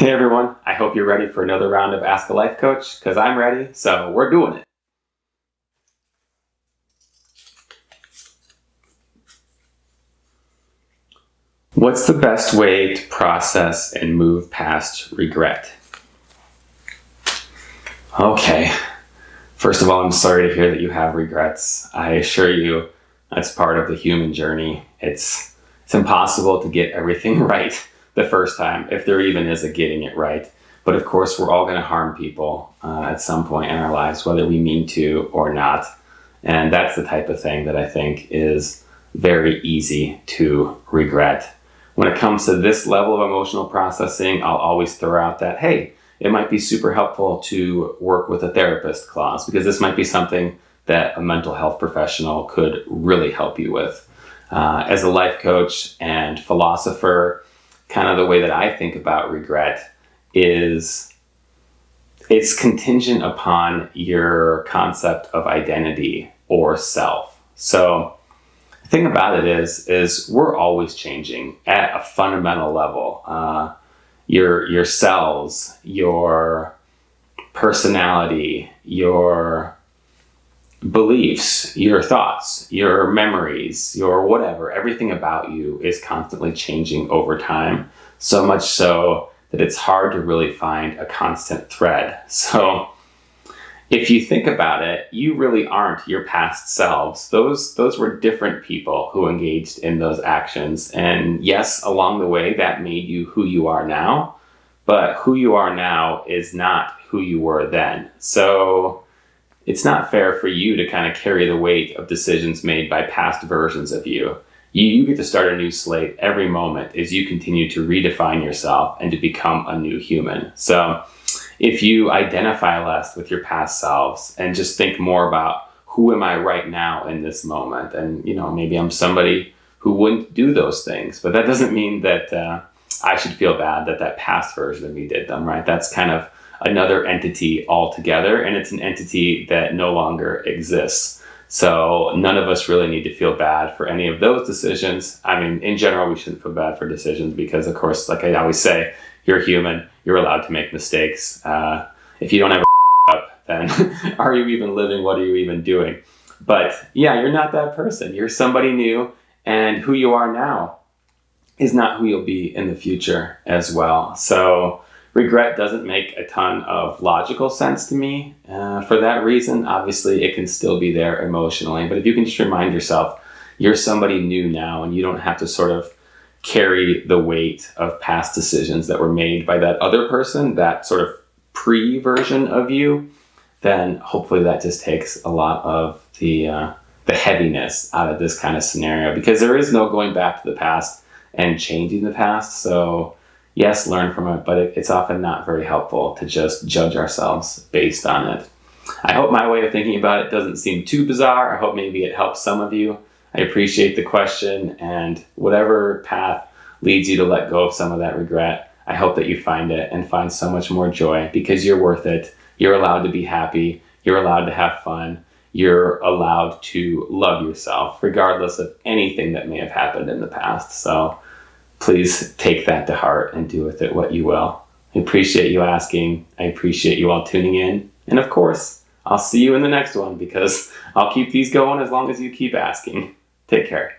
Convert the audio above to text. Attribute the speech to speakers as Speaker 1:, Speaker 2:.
Speaker 1: Hey everyone, I hope you're ready for another round of Ask a Life Coach, because I'm ready, so we're doing it. What's the best way to process and move past regret? Okay, first of all, I'm sorry to hear that you have regrets. I assure you that's part of the human journey. It's impossible to get everything right the first time, if there even is a getting it right. But of course, we're all going to harm people at some point in our lives, whether we mean to or not. And that's the type of thing that I think is very easy to regret. When it comes to this level of emotional processing, I'll always throw out that, hey, it might be super helpful to work with a therapist clause, because this might be something that a mental health professional could really help you with. As a life coach and philosopher, kind of the way that I think about regret is it's contingent upon your concept of identity or self. So the thing about it is we're always changing at a fundamental level. Your cells, your personality, your beliefs, your thoughts, your memories, your whatever, everything about you is constantly changing over time. So much so that it's hard to really find a constant thread. So if you think about it, you really aren't your past selves. Those were different people who engaged in those actions. And yes, along the way, that made you who you are now. But who you are now is not who you were then. So it's not fair for you to kind of carry the weight of decisions made by past versions of you. You get to start a new slate every moment as you continue to redefine yourself and to become a new human. So if you identify less with your past selves and just think more about who am I right now in this moment, and maybe I'm somebody who wouldn't do those things, but that doesn't mean that I should feel bad that past version of me did them, right? That's kind of another entity altogether, and it's an entity that no longer exists. So none of us really need to feel bad for any of those decisions. I mean, in general, we shouldn't feel bad for decisions because, of course, like I always say, you're human. You're allowed to make mistakes. If you don't ever up, then are you even living? What are you even doing? But yeah, you're not that person. You're somebody new, and who you are now is not who you'll be in the future as well. So regret doesn't make a ton of logical sense to me. For that reason, obviously, it can still be there emotionally. But if you can just remind yourself, you're somebody new now, and you don't have to sort of carry the weight of past decisions that were made by that other person, that sort of pre-version of you, then hopefully that just takes a lot of the heaviness out of this kind of scenario, because there is no going back to the past and changing the past. So yes, learn from it, but it's often not very helpful to just judge ourselves based on it. I hope my way of thinking about it doesn't seem too bizarre. I hope maybe it helps some of you. I appreciate the question, and whatever path leads you to let go of some of that regret, I hope that you find it and find so much more joy, because you're worth it. You're allowed to be happy. You're allowed to have fun. You're allowed to love yourself, regardless of anything that may have happened in the past. So please take that to heart and do with it what you will. I appreciate you asking. I appreciate you all tuning in. And of course, I'll see you in the next one, because I'll keep these going as long as you keep asking. Take care.